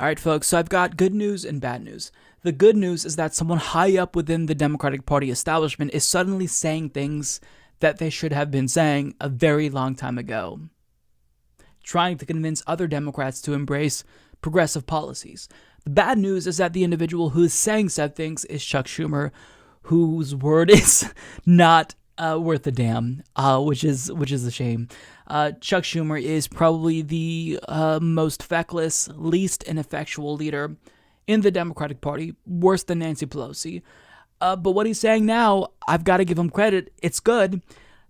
All right, folks, so I've got good news and bad news. The good news is that someone high up within the Democratic Party establishment is suddenly saying things that they should have been saying a very long time ago, trying to convince other Democrats to embrace progressive policies. The bad news is that the individual who is saying said things is Chuck Schumer, whose word is not worth a damn, which is a shame. Chuck Schumer is probably the most feckless, least ineffectual leader in the Democratic Party, worse than Nancy Pelosi. But what he's saying now, I've got to give him credit. It's good.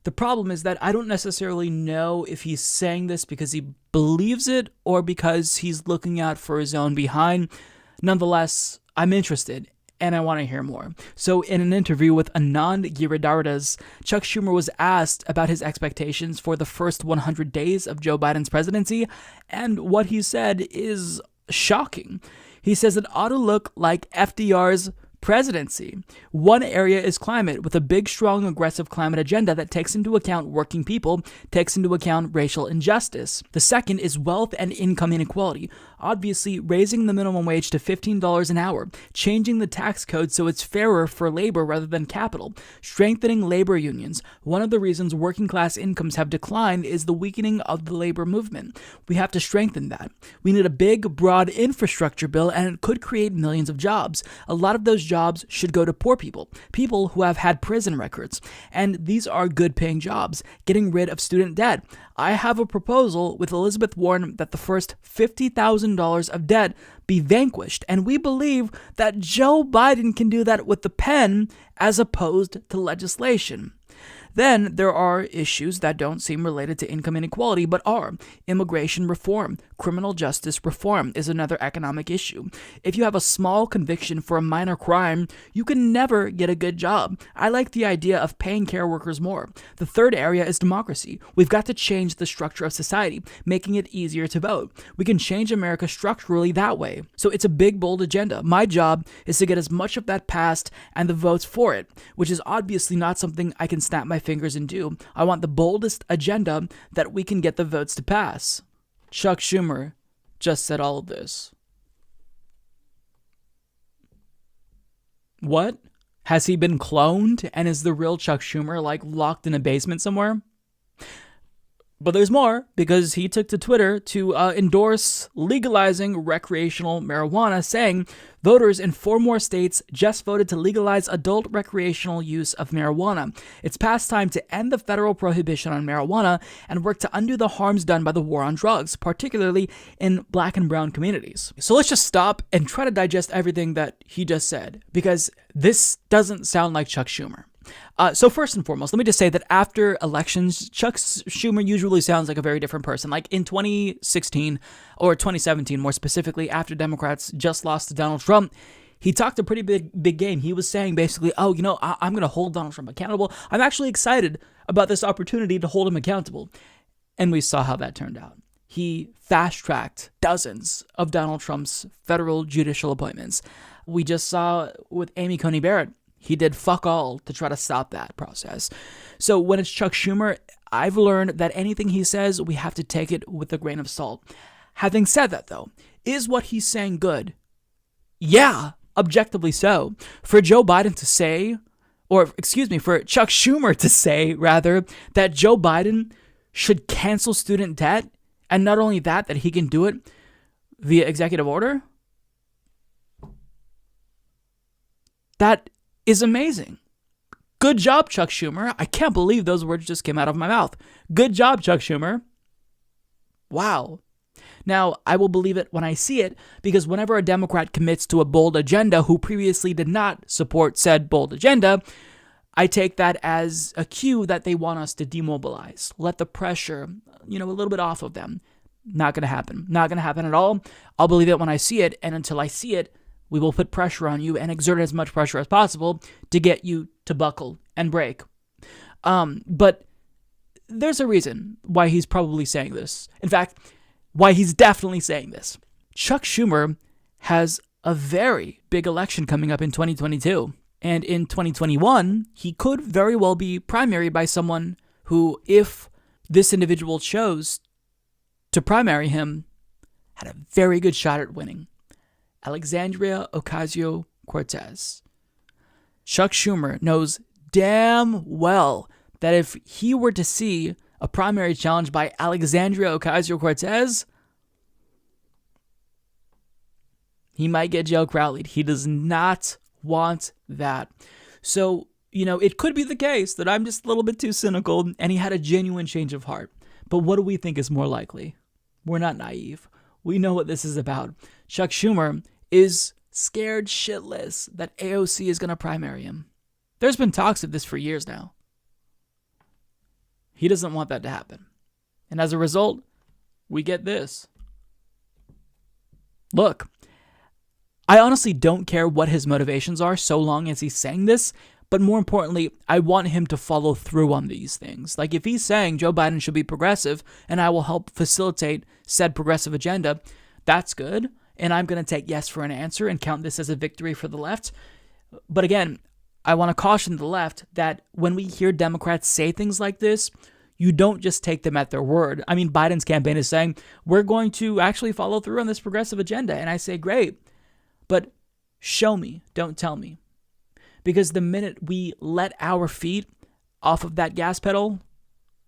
The problem is that I don't necessarily know if he's saying this because he believes it or because he's looking out for his own behind. Nonetheless, I'm interested and I want to hear more. So in an interview with Anand Giridharadas, Chuck Schumer was asked about his expectations for the first 100 days of Joe Biden's presidency, and what he said is shocking. He says it ought to look like FDR's presidency. One area is climate, with a big, strong, aggressive climate agenda that takes into account working people, takes into account racial injustice. The second is wealth and income inequality. Obviously, raising the minimum wage to $15 an hour, changing the tax code so it's fairer for labor rather than capital, strengthening labor unions. One of the reasons working class incomes have declined is the weakening of the labor movement. We have to strengthen that. We need a big, broad infrastructure bill, and it could create millions of jobs. A lot of those jobs should go to poor people, people who have had prison records, and these are good-paying jobs. Getting rid of student debt. I have a proposal with Elizabeth Warren that the first $50,000 of debt be vanquished, and we believe that Joe Biden can do that with the pen as opposed to legislation. Then there are issues that don't seem related to income inequality, but are. Immigration reform, criminal justice reform is another economic issue. If you have a small conviction for a minor crime, you can never get a good job. I like the idea of paying care workers more. The third area is democracy. We've got to change the structure of society, making it easier to vote. We can change America structurally that way. So it's a big, bold agenda. My job is to get as much of that passed and the votes for it, which is obviously not something I can snap my fingers and do. I want the boldest agenda that we can get the votes to pass. Chuck Schumer just said all of this. What? Has he been cloned and is the real Chuck Schumer locked in a basement somewhere? But there's more, because he took to Twitter to endorse legalizing recreational marijuana, saying voters in 4 more states just voted to legalize adult recreational use of marijuana. It's past time to end the federal prohibition on marijuana and work to undo the harms done by the war on drugs, particularly in Black and brown communities. So let's just stop and try to digest everything that he just said, because this doesn't sound like Chuck Schumer. So first and foremost, let me just say that after elections, Chuck Schumer usually sounds like a very different person. Like in 2016 or 2017, more specifically, after Democrats just lost to Donald Trump, he talked a pretty big game. He was saying basically, I'm going to hold Donald Trump accountable. I'm actually excited about this opportunity to hold him accountable. And we saw how that turned out. He fast-tracked dozens of Donald Trump's federal judicial appointments. We just saw with Amy Coney Barrett, he did fuck all to try to stop that process. So when it's Chuck Schumer, I've learned that anything he says, we have to take it with a grain of salt. Having said that, though, is what he's saying good? Yeah, objectively so. For Joe Biden to say, for Chuck Schumer to say, rather, that Joe Biden should cancel student debt, and not only that he can do it via executive order, that is amazing. Good job, Chuck Schumer. I can't believe those words just came out of my mouth. Good job, Chuck Schumer. Wow. Now, I will believe it when I see it, because whenever a Democrat commits to a bold agenda who previously did not support said bold agenda, I take that as a cue that they want us to demobilize, let the pressure, a little bit off of them. Not going to happen. Not going to happen at all. I'll believe it when I see it, and until I see it, we will put pressure on you and exert as much pressure as possible to get you to buckle and break. But there's a reason why he's probably saying this. In fact, why he's definitely saying this. Chuck Schumer has a very big election coming up in 2022. And in 2021, he could very well be primaried by someone who, if this individual chose to primary him, had a very good shot at winning. Alexandria Ocasio-Cortez. Chuck Schumer knows damn well that if he were to see a primary challenge by Alexandria Ocasio-Cortez, he might get Joe Crowley'd. He does not want that. So, it could be the case that I'm just a little bit too cynical and he had a genuine change of heart. But what do we think is more likely? We're not naive. We know what this is about. Chuck Schumer is scared shitless that AOC is going to primary him. There's been talks of this for years now. He doesn't want that to happen. And as a result, we get this. Look, I honestly don't care what his motivations are so long as he's saying this, but more importantly, I want him to follow through on these things. Like if he's saying Joe Biden should be progressive and I will help facilitate said progressive agenda, that's good. And I'm going to take yes for an answer and count this as a victory for the left. But again, I want to caution the left that when we hear Democrats say things like this, you don't just take them at their word. I mean, Biden's campaign is saying, we're going to actually follow through on this progressive agenda. And I say, great, but show me, don't tell me. Because the minute we let our feet off of that gas pedal,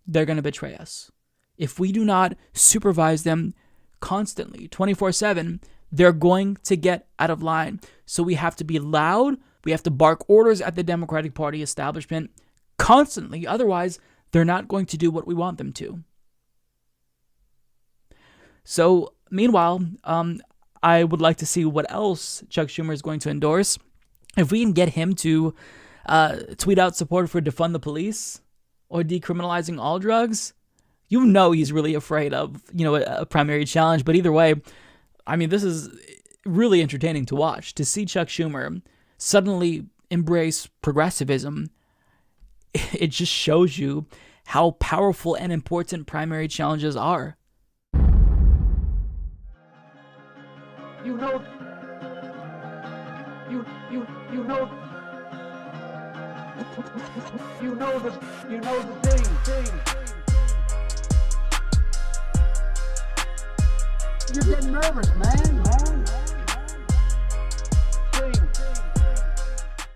they're going to betray us. If we do not supervise them constantly, 24/7, they're going to get out of line. So we have to be loud. We have to bark orders at the Democratic Party establishment constantly. Otherwise, they're not going to do what we want them to. So, meanwhile, I would like to see what else Chuck Schumer is going to endorse. If we can get him to tweet out support for defund the police or decriminalizing all drugs, he's really afraid of, a primary challenge. But either way, I mean, this is really entertaining to watch. To see Chuck Schumer suddenly embrace progressivism, it just shows you how powerful and important primary challenges are. You know the thing. You're getting nervous, man.